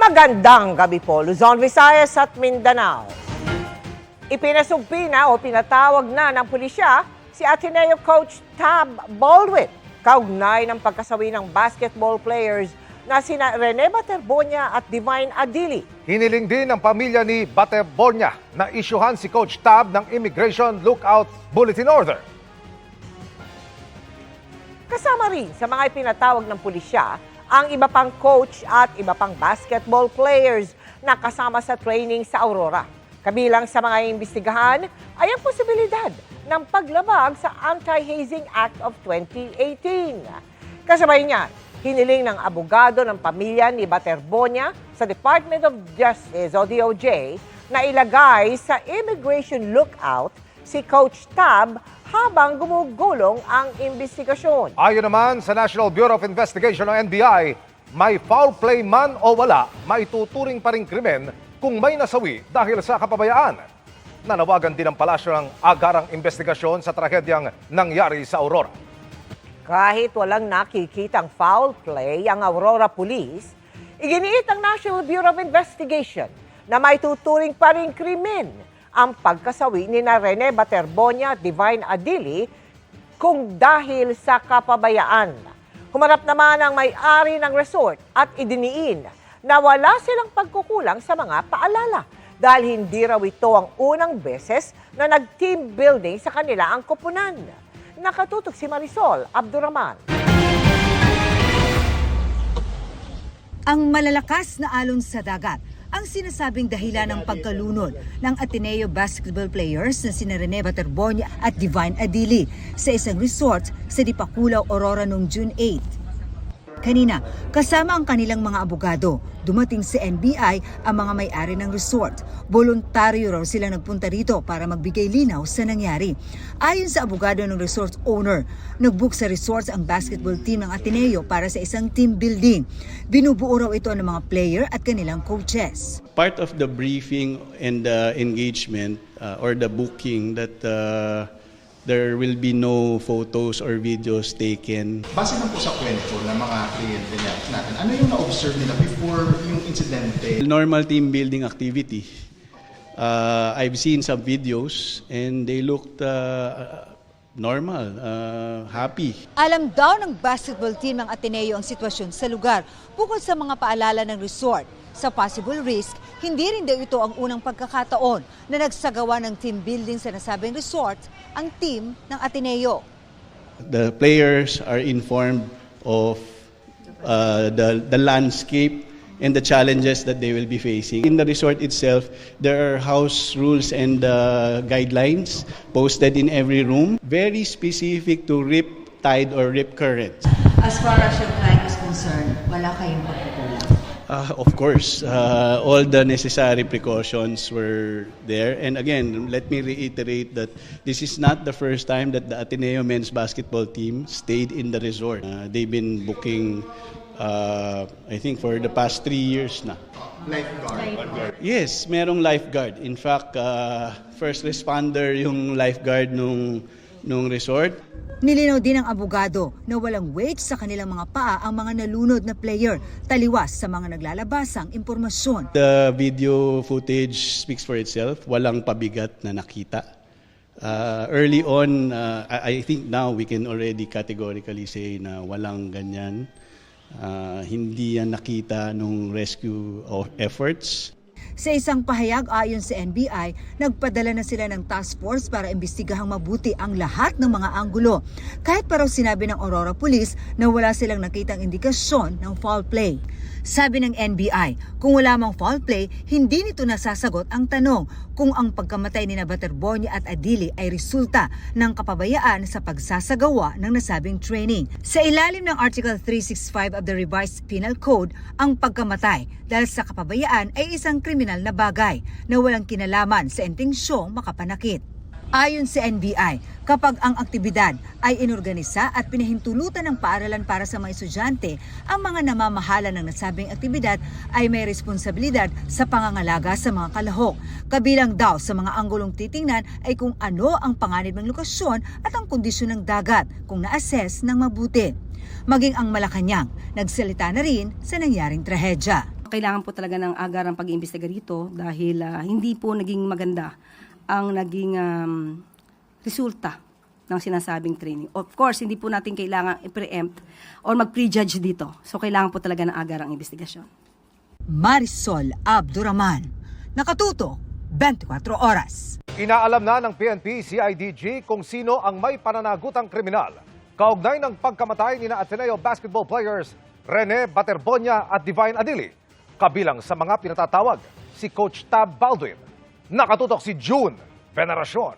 Magandang gabi po, Luzon, Visayas at Mindanao. Ipinasugpi na o pinatawag na ng pulisya si Ateneo coach Tab Baldwin kaugnay ng pagkasawi ng basketball players na sina Rene Baterbonia at Divine Adili. Hiniling din ng pamilya ni Baterbonia na isyuhan si Coach Tab ng Immigration Lookout Bulletin Order. Kasama rin sa mga ipinatawag ng pulisya ang iba pang coach at iba pang basketball players na kasama sa training sa Aurora. Kabilang sa mga imbestigahan ay ang posibilidad ng paglabag sa Anti-Hazing Act of 2018. Kasabay niyan, hiniling ng abogado ng pamilya ni Baterbonia sa Department of Justice o DOJ na ilagay sa Immigration Lookout si Coach Tab habang gumugulong ang imbestigasyon. Ayon naman sa National Bureau of Investigation o NBI, may foul play man o wala, maituturing pa rin krimen kung may nasawi dahil sa kapabayaan. Nanawagan din ang palasyo ng agarang investigasyon sa trahedyang nangyari sa Aurora. Kahit walang nakikitang foul play ang Aurora Police, iginiit ang National Bureau of Investigation na maituturing pa rin krimen ang pagkasawi ni Rene Baterbonia at Divine Adili kung dahil sa kapabayaan. Humarap naman ang may-ari ng resort at idiniin na wala silang pagkukulang sa mga paalala dahil hindi raw ito ang unang beses na nag-team building sa kanila ang koponan. Nakatutok si Marisol Abduraman. Ang malalakas na alon sa dagat ang sinasabing dahilan ng pagkalunod ng Ateneo basketball players na sina Rene Baterbonia at Divine Adili sa isang resort sa Dipakulaw, Aurora noong June 8. Kanina, kasama ang kanilang mga abogado, dumating sa NBI ang mga may-ari ng resort. Voluntaryo raw silang nagpunta rito para magbigay linaw sa nangyari. Ayon sa abogado ng resort owner, nagbook sa resort ang basketball team ng Ateneo para sa isang team building. Binubuo raw ito ng mga player at kanilang coaches. Part of the briefing and the engagement or the booking that there will be no photos or videos taken. Base lang po sa kwento ng mga kliyente natin, ano yung na-observe nila before yung insidente? Normal team building activity. I've seen some videos and they looked normal, happy. Alam daw ng basketball team ng Ateneo ang sitwasyon sa lugar bukod sa mga paalala ng resort. Sa possible risk, hindi rin daw ito ang unang pagkakataon na nagsagawa ng team building sa nasabing resort ang team ng Ateneo. The players are informed of the landscape and the challenges that they will be facing. In the resort itself, there are house rules and guidelines posted in every room, very specific to rip tide or rip current. As far as your client is concerned, wala kayong pagkukulang? Of course, all the necessary precautions were there. And again, let me reiterate that this is not the first time that the Ateneo men's basketball team stayed in the resort. They've been booking, I think, for the past 3 years na. Lifeguard. Yes, merong lifeguard. In fact, first responder yung lifeguard nung resort. Nilinaw din ng abogado na walang weight sa kanilang mga paa ang mga nalunod na player, taliwas sa mga naglalabasang impormasyon. The video footage speaks for itself. Walang pabigat na nakita. Early on, I think now we can already categorically say na walang ganyan. Hindi yan nakita nung rescue efforts. Sa isang pahayag ayon sa NBI, nagpadala na sila ng task force para imbestigahang mabuti ang lahat ng mga anggulo. Kahit pa raw sinabi ng Aurora Police na wala silang nakitang indikasyon ng foul play. Sabi ng NBI, kung wala mang foul play, hindi nito nasasagot ang tanong kung ang pagkamatay ni Baterbonia at Adili ay resulta ng kapabayaan sa pagsasagawa ng nasabing training. Sa ilalim ng Article 365 of the Revised Penal Code, ang pagkamatay dahil sa kapabayaan ay isang kriminal na bagay na walang kinalaman sa intensyong makapanakit. Ayon sa NBI, kapag ang aktibidad ay inorganisa at pinahintulutan ng paaralan para sa mga estudyante, ang mga namamahala ng nasabing aktibidad ay may responsibilidad sa pangangalaga sa mga kalahok. Kabilang daw sa mga anggulong titingnan ay kung ano ang panganib ng lokasyon at ang kondisyon ng dagat kung na-assess ng mabuti. Maging ang Malacanang, nagsalita na rin sa nangyaring trahedya. Kailangan po talaga ng agarang pag-iimbestiga rito dahil hindi po naging maganda ang naging resulta ng sinasabing training. Of course, hindi po natin kailangan i-preempt or mag-prejudge dito. So, kailangan po talaga ng agarang investigasyon. Marisol Abduraman, Nakatutok, 24 Oras. Inaalam na ng PNP CIDG kung sino ang may pananagutang kriminal kaugnay ng pagkamatay ni Ateneo basketball players Rene Baterbonia at Divine Adili. Kabilang sa mga pinatatawag si Coach Tab Baldwin. Nakatutok si June Veneracion.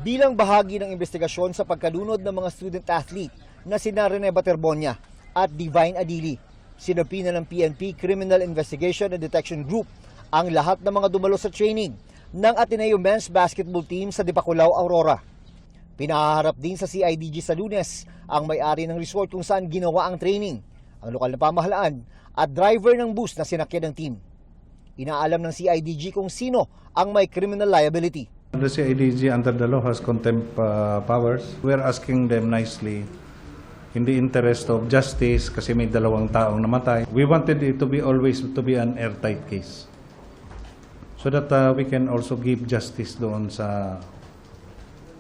Bilang bahagi ng investigasyon sa pagkalunod ng mga student-athlete na sina Rene Baterbonia at Divine Adili, sinapina ng PNP Criminal Investigation and Detection Group ang lahat ng mga dumalo sa training ng Ateneo Men's Basketball Team sa Dipakulaw, Aurora. Pinahaharap din sa CIDG sa Lunes ang may-ari ng resort kung saan ginawa ang training, ang lokal na pamahalaan at driver ng bus na sinakyan ng team. Inaalam ng CIDG kung sino ang may criminal liability. The CIDG under the law has contempt powers. We're asking them nicely in the interest of justice kasi may 2 taong namatay. We wanted it to be always to be an airtight case so that we can also give justice doon sa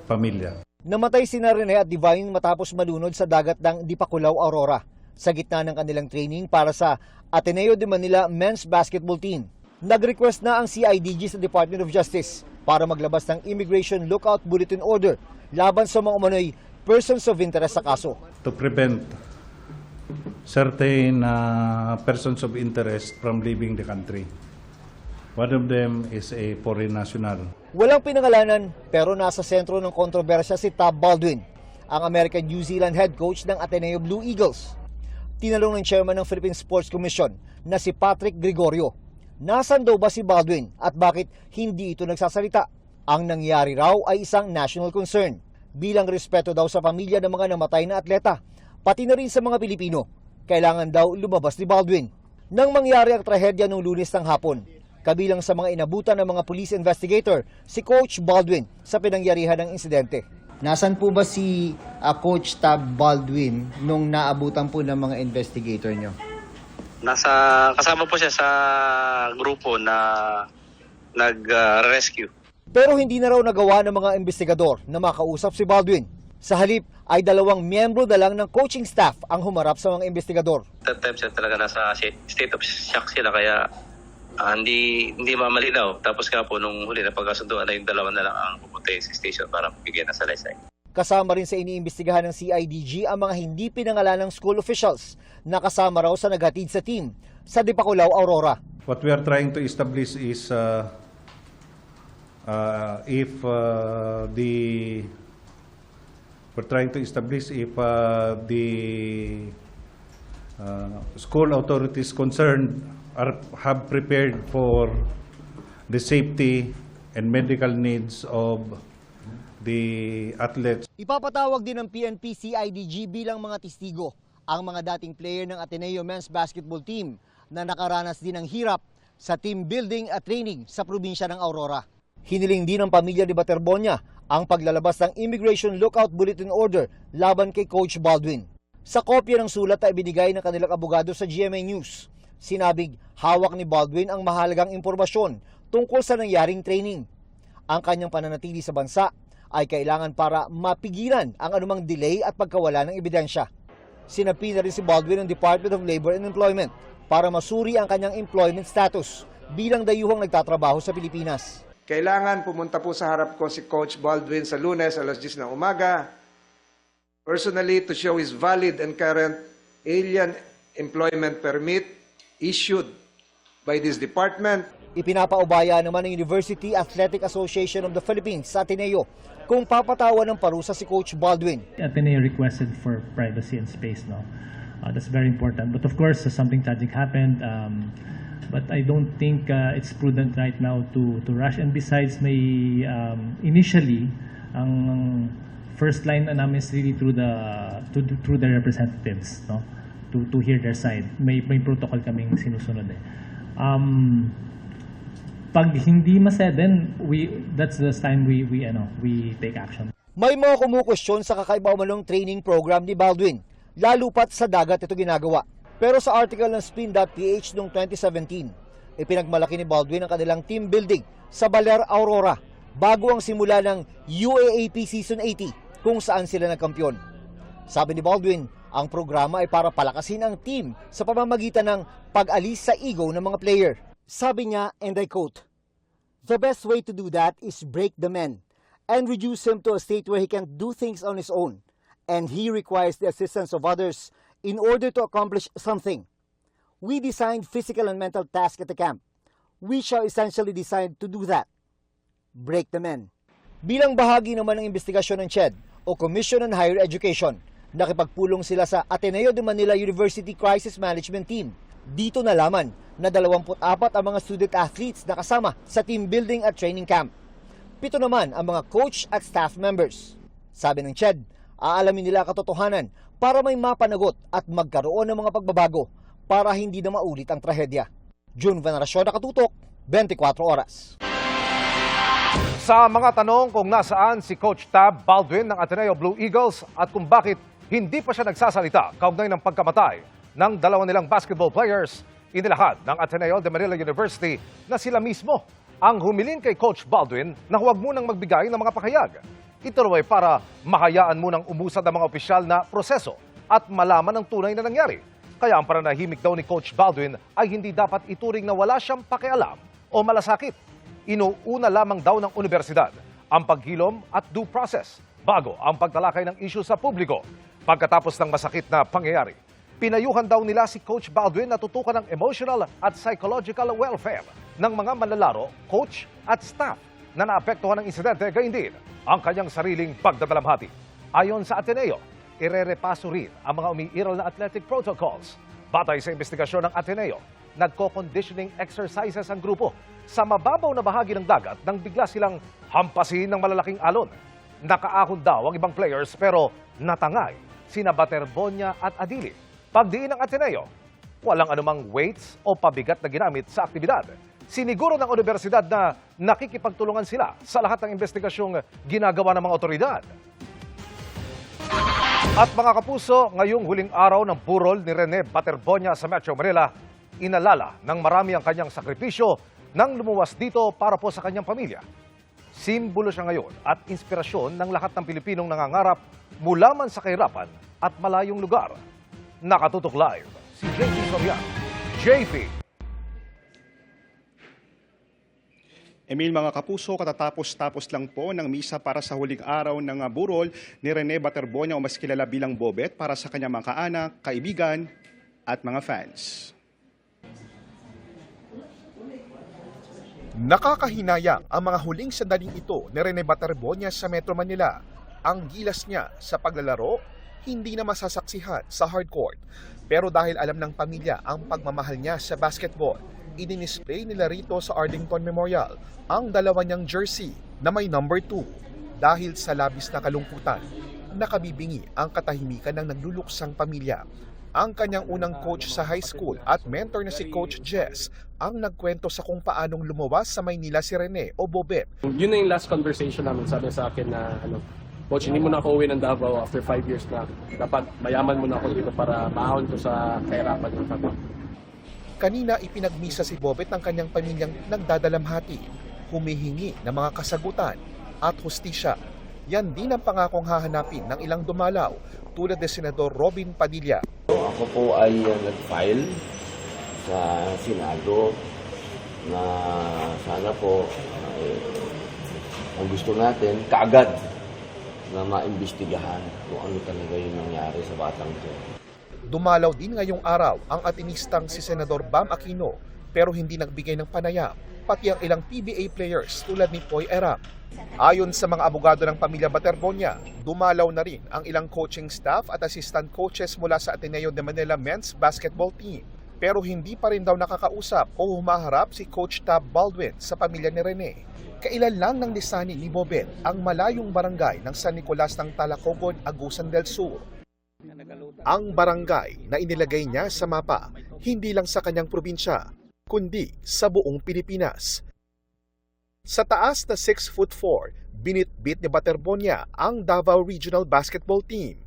pamilya. Namatay si Rene at Divine matapos malunod sa dagat ng Dipakulaw, Aurora sa gitna ng kanilang training para sa Ateneo de Manila Men's Basketball Team. Nag-request na ang CIDG sa Department of Justice para maglabas ng Immigration Lookout Bulletin Order laban sa mga umano'y persons of interest sa kaso. To prevent certain persons of interest from leaving the country. One of them is a foreign national. Walang pinangalanan pero nasa sentro ng kontrobersya si Tab Baldwin, ang American-New Zealand head coach ng Ateneo Blue Eagles. Tinalong ng chairman ng Philippine Sports Commission na si Patrick Gregorio. Nasaan daw ba si Baldwin at bakit hindi ito nagsasalita? Ang nangyari raw ay isang national concern. Bilang respeto daw sa pamilya ng mga namatay na atleta, pati na rin sa mga Pilipino, kailangan daw lumabas ni Baldwin. Nang mangyari ang trahedya noong Lunes ng hapon, kabilang sa mga inabutan ng mga police investigator, si Coach Baldwin sa pinangyarihan ng insidente. Nasaan po ba si Coach Tab Baldwin nung naabutan po ng mga investigator nyo? Kasama po siya sa grupo na nag-rescue. Pero hindi na raw nagawa ng mga investigador na makausap si Baldwin. Sa halip ay 2 miyembro na lang ng coaching staff ang humarap sa mga investigador. That time sila talaga nasa state of shock sila kaya hindi mamalinaw. Tapos nga po nung huli na pagkasunduan na yung 2 na lang ang pupunta sa station para bigyan ng salaysay. Kasama rin sa iniimbestigahan ng CIDG ang mga hindi pinangalanang school officials na kasama raw sa naghatid sa team sa Dipakulaw, Aurora. What we are trying to establish is if the school authorities concerned have prepared for the safety and medical needs of the athletes. Ipapatawag din ng PNP CIDG bilang mga testigo ang mga dating player ng Ateneo Men's Basketball Team na nakaranas din ng hirap sa team building at training sa probinsya ng Aurora. Hiniling din ng pamilya ni Baterbonia ang paglalabas ng Immigration Lookout Bulletin Order laban kay Coach Baldwin. Sa kopya ng sulat na ibinigay ng kanilang abogado sa GMA News, sinabing hawak ni Baldwin ang mahalagang impormasyon tungkol sa nangyaring training. Ang kanyang pananatili sa bansa ay kailangan para mapigilan ang anumang delay at pagkawala ng ebidensya. Sinapi na rin si Baldwin ng Department of Labor and Employment para masuri ang kanyang employment status bilang dayuhang nagtatrabaho sa Pilipinas. Kailangan pumunta po sa harap ko si Coach Baldwin sa Lunes, alas 10 ng umaga, personally to show his valid and current alien employment permit issued by this department. Ipinapaubaya naman ng University Athletic Association of the Philippines sa Ateneo kung papatawan ng parusa si Coach Baldwin. Ateneo requested for privacy and space, no? That's very important. But of course, something tragic happened. But I don't think it's prudent right now to rush. And besides, may initially ang first line na namin is really through the representatives, no? To hear their side. May protocol kaming sinusunod eh. Pag hindi masaya, then that's the time we take action. May mga kumukwestiyon sa kakaiba umanong training program ni Baldwin, lalo pat sa dagat ito ginagawa. Pero sa article ng Spin.ph noong 2017, ipinagmalaki ni Baldwin ang kanilang team building sa Baler Aurora bago ang simula ng UAAP Season 80 kung saan sila nagkampiyon. Sabi ni Baldwin, ang programa ay para palakasin ang team sa pamamagitan ng pag-alis sa ego ng mga player. Sabi niya, and I quote, "The best way to do that is break the man and reduce him to a state where he can't do things on his own, and he requires the assistance of others in order to accomplish something. We designed physical and mental tasks at the camp. We shall essentially decide to do that. Break the men." Bilang bahagi naman ng investigasyon ng CHED o Commission on Higher Education, nakipagpulong sila sa Ateneo de Manila University Crisis Management Team. Dito nalaman na 24 ang mga student athletes na kasama sa team building at training camp. 7 naman ang mga coach at staff members. Sabi ng CHED, aalamin nila katotohanan para may mapanagot at magkaroon ng mga pagbabago para hindi na maulit ang trahedya. June Veneracion, Nakatutok, 24 Oras. Sa mga tanong kung nasaan si Coach Tab Baldwin ng Ateneo Blue Eagles at kung bakit hindi pa siya nagsasalita kaugnay ng pagkamatay ng 2 nilang basketball players, inilahad ng Ateneo de Manila University na sila mismo ang humiling kay Coach Baldwin na huwag munang magbigay ng mga pakayag. Ito raw ay para mahayaan munang umusad ang mga opisyal na proseso at malaman ang tunay na nangyari. Kaya ang pananahimik daw ni Coach Baldwin ay hindi dapat ituring na wala siyang pakialam o malasakit. Inuuna lamang daw ng universidad ang paghilom at due process bago ang pagtalakay ng isyu sa publiko. Pagkatapos ng masakit na pangyayari, pinayuhan daw nila si Coach Baldwin na tutukan ng emotional at psychological welfare ng mga manlalaro, coach at staff na naapektuhan ng insidente, gayon din ang kanyang sariling pagdadalamhati. Ayon sa Ateneo, irerepaso rin ang mga umiiral na athletic protocols. Batay sa investigasyon ng Ateneo, nagko-conditioning exercises ang grupo sa mababaw na bahagi ng dagat nang bigla silang hampasin ng malalaking alon. Nakaahon daw ang ibang players pero natangay sina Baterbonia at Adili. Pagdiin ng Ateneo, walang anumang weights o pabigat na ginamit sa aktibidad. Siniguro ng universidad na nakikipagtulungan sila sa lahat ng investigasyong ginagawa ng mga otoridad. At mga kapuso, ngayong huling araw ng burol ni Rene Baterbonia sa Metro Manila, inalala ng marami ang kanyang sakripisyo nang lumuwas dito para po sa kanyang pamilya. Simbolo siya ngayon at inspirasyon ng lahat ng Pilipinong nangangarap mula man sa kahirapan at malayong lugar. Nakatutok live si JP Soriano. JP. Emil, mga kapuso, katatapos-tapos lang po ng misa para sa huling araw ng burol ni Rene Baterbonia o mas kilala bilang Bobet para sa kanyang mga kaanak, kaibigan at mga fans. Nakakahinayang ang mga huling sandaling ito ni Rene Baterbonia sa Metro Manila. Ang gilas niya sa paglalaro, hindi na masasaksihan sa hardcourt. Pero dahil alam ng pamilya ang pagmamahal niya sa basketball, idinisplay nila rito sa Arlington Memorial ang 2 niyang jersey na may number 2. Dahil sa labis na kalungkutan, nakabibingi ang katahimikan ng nagluluksang pamilya. Ang kanyang unang coach sa high school at mentor na si Coach Jess ang nagkwento sa kung paanong lumuwas sa Maynila si Rene o Bobet. Yun na yung last conversation namin. Sabi sa akin na, Coach, hindi mo na ako uwi ng Davao after 5 years na. Dapat mayaman mo na ako dito para maahon ko sa kahirapan ng kapwa. Kanina ipinagmisa si Bobet ng kanyang pamilyang nagdadalamhati, humihingi ng mga kasagutan at hustisya. Yan din ang pangakong hahanapin ng ilang dumalaw tulad ni Senador Robin Padilla. Ako po ay nag-file sa Senado na sana po ang gusto natin kaagad na maimbestigahan kung ano talaga yung nangyari sa batang ito. Dumalaw din ngayong araw ang atinistang si Senador Bam Aquino pero hindi nagbigay ng panayam, pati ang ilang PBA players tulad ni Poy Eram. Ayon sa mga abogado ng pamilya Baterbonia, dumalaw na rin ang ilang coaching staff at assistant coaches mula sa Ateneo de Manila Men's Basketball Team. Pero hindi pa rin daw nakakausap o humaharap si Coach Tab Baldwin sa pamilya ni Rene. Kailan lang nang lisanin ni Bobet ang malayong barangay ng San Nicolas ng Talacogon, Agusan del Sur. Ang barangay na inilagay niya sa mapa, hindi lang sa kanyang probinsya, kundi sa buong Pilipinas. Sa taas na 6'4", binitbit ni Baterbonia ang Davao Regional Basketball Team.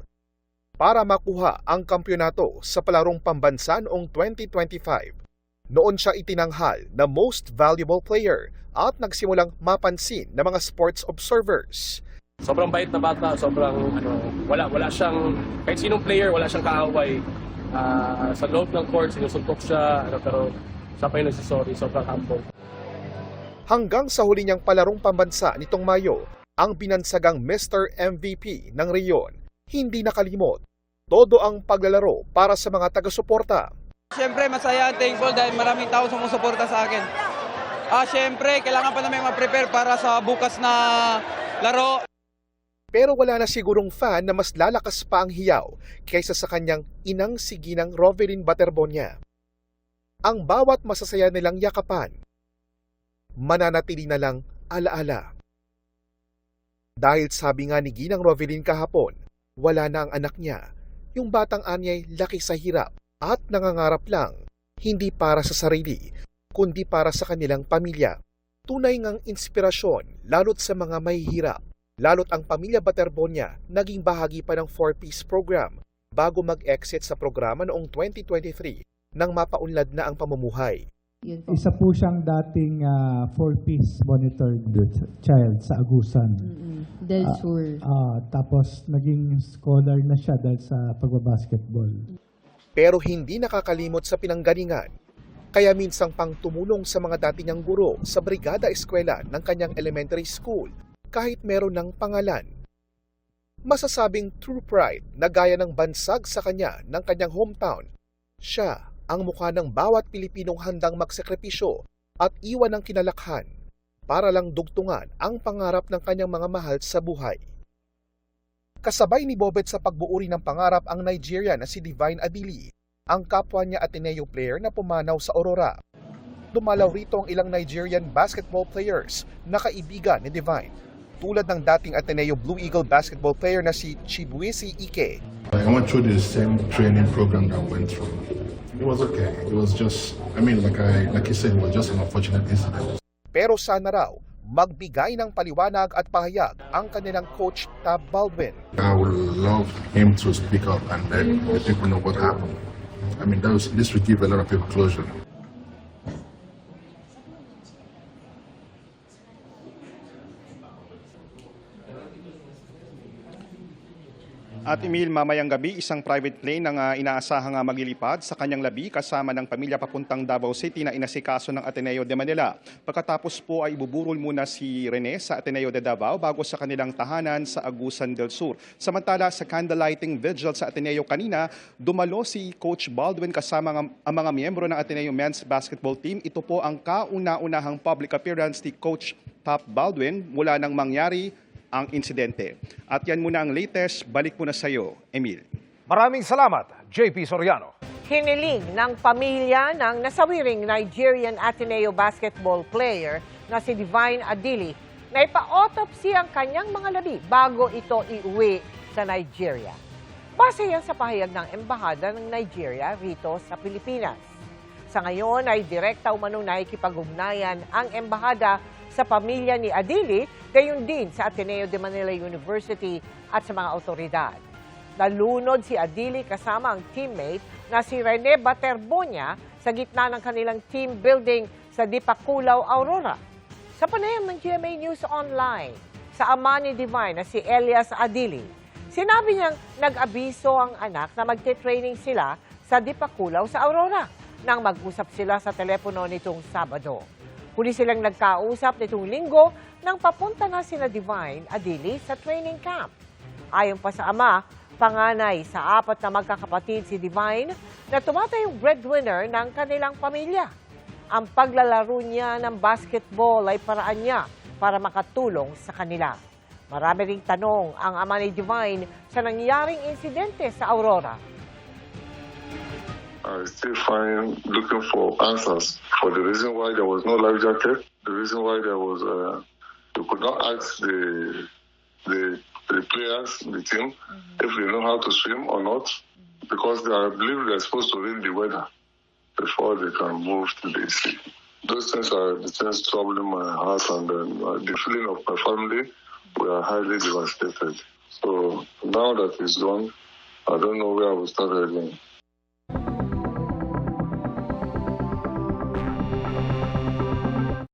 para makuha ang kampyonato sa palarong pambansa noong 2025. Noon siya itinanghal na most valuable player at nagsimulang mapansin ng mga sports observers. Sobrang bait na bata, sobrang wala siyang, kahit sinong player, wala siyang kaaway. Sa loob ng court, sinusuntok siya, pero siya pa yung nagsisorry, sobrang humble. Hanggang sa huli niyang palarong pambansa nitong Mayo, ang binansagang Mr. MVP ng Rion, hindi nakalimot. Todo ang paglalaro para sa mga taga-suporta. Siyempre, masaya at thankful dahil maraming tao sumusuporta sa akin. Siyempre, kailangan pa namin mag-prepare para sa bukas na laro. Pero wala na sigurong fan na mas lalakas pa ang hiyaw kaysa sa kanyang inang siginang Rovelyn Baterbonia. Ang bawat masasaya nilang yakapan, mananatili na lang alaala. Dahil sabi nga ni Ginang Rovelyn kahapon, wala na ang anak niya. Yung batang anyay laki sa hirap at nangangarap lang, hindi para sa sarili, kundi para sa kanilang pamilya. Tunay ngang inspirasyon, lalo't sa mga mahihirap. Lalo't ang pamilya Baterbonia naging bahagi pa ng 4-piece program bago mag-exit sa programa noong 2023 nang mapaunlad na ang pamumuhay. Isa po siyang dating 4-piece monitored child sa Agusan. Del Sur. Tapos naging scholar na siya dahil sa pagbabasketball. Pero hindi nakakalimot sa pinanggalingan. Kaya minsang pang tumulong sa mga dati niyang guro sa Brigada Eskwela ng kanyang elementary school kahit meron ng pangalan. Masasabing true pride na gaya ng bansag sa kanya ng kanyang hometown. Siya ang mukha ng bawat Pilipinong handang magsakripisyo at iwan ng kinalakhan para lang dugtungan ang pangarap ng kanyang mga mahal sa buhay. Kasabay ni Bobet sa pagbuuri ng pangarap ang Nigerian na si Divine Adili, ang kapwa niya Ateneo player na pumanaw sa Aurora. Dumalaw rito ang ilang Nigerian basketball players na kaibigan ni Divine, tulad ng dating Ateneo Blue Eagle basketball player na si Chibuisi Ike. I went through the same training program that I went through. It was okay. It was just, like you said, it was just an unfortunate incident. Pero sana raw, magbigay ng paliwanag at pahayag ang kanilang coach Tab Baldwin. I would love him to speak up and let the people know what happened. This would give a lot of people closure. At Emil, mamayang gabi, isang private plane ang inaasahang maglilipad sa kanyang labi kasama ng pamilya papuntang Davao City na inasikaso ng Ateneo de Manila. Pagkatapos po ay ibuburol muna si Rene sa Ateneo de Davao bago sa kanilang tahanan sa Agusan del Sur. Samantala sa candlelighting vigil sa Ateneo kanina, dumalo si Coach Baldwin kasama ang mga miyembro ng Ateneo Men's Basketball Team. Ito po ang kauna-unahang public appearance ni Coach Tab Baldwin mula nang mangyari ang insidente. At yan muna ang latest. Balik muna sa iyo, Emil. Maraming salamat, JP Soriano. Hiniling ng pamilya ng nasawiring Nigerian Ateneo basketball player na si Divine Adili na ipa-autopsy ang kanyang mga labi bago ito iuwi sa Nigeria. Base yan sa pahayag ng Embahada ng Nigeria rito sa Pilipinas. Sa ngayon ay direkta umanong nakikipag-ugnayan ang Embahada sa pamilya ni Adili, gayon din sa Ateneo de Manila University at sa mga otoridad. Nalunod si Adili kasama ang teammate na si Rene Baterbonia sa gitna ng kanilang team building sa Dipakulaw, Aurora. Sa panayam ng GMA News Online, sa ama ni Divine na si Elias Adili, sinabi niyang nag-abiso ang anak na magte-training sila sa Dipakulaw sa Aurora nang mag-usap sila sa telepono nitong Sabado. Huli silang nagkausap nitong Linggo nang papunta na sina Divine Adili sa training camp. Ayon pa sa ama, panganay sa 4 na magkakapatid si Divine na tumatayong breadwinner ng kanilang pamilya. Ang paglalaro niya ng basketball ay paraan niya para makatulong sa kanila. Marami ring tanong ang ama ni Divine sa nangyaring insidente sa Aurora. I still looking for answers for the reason why there was no life jacket, the reason why there was you could not ask the players, the team, if they know how to swim or not, because I believe they're supposed to read the weather before they can move to the sea. Those things are the things troubling my heart, and the feeling of my family, we are highly devastated. So now that it's gone, I don't know where I will start again.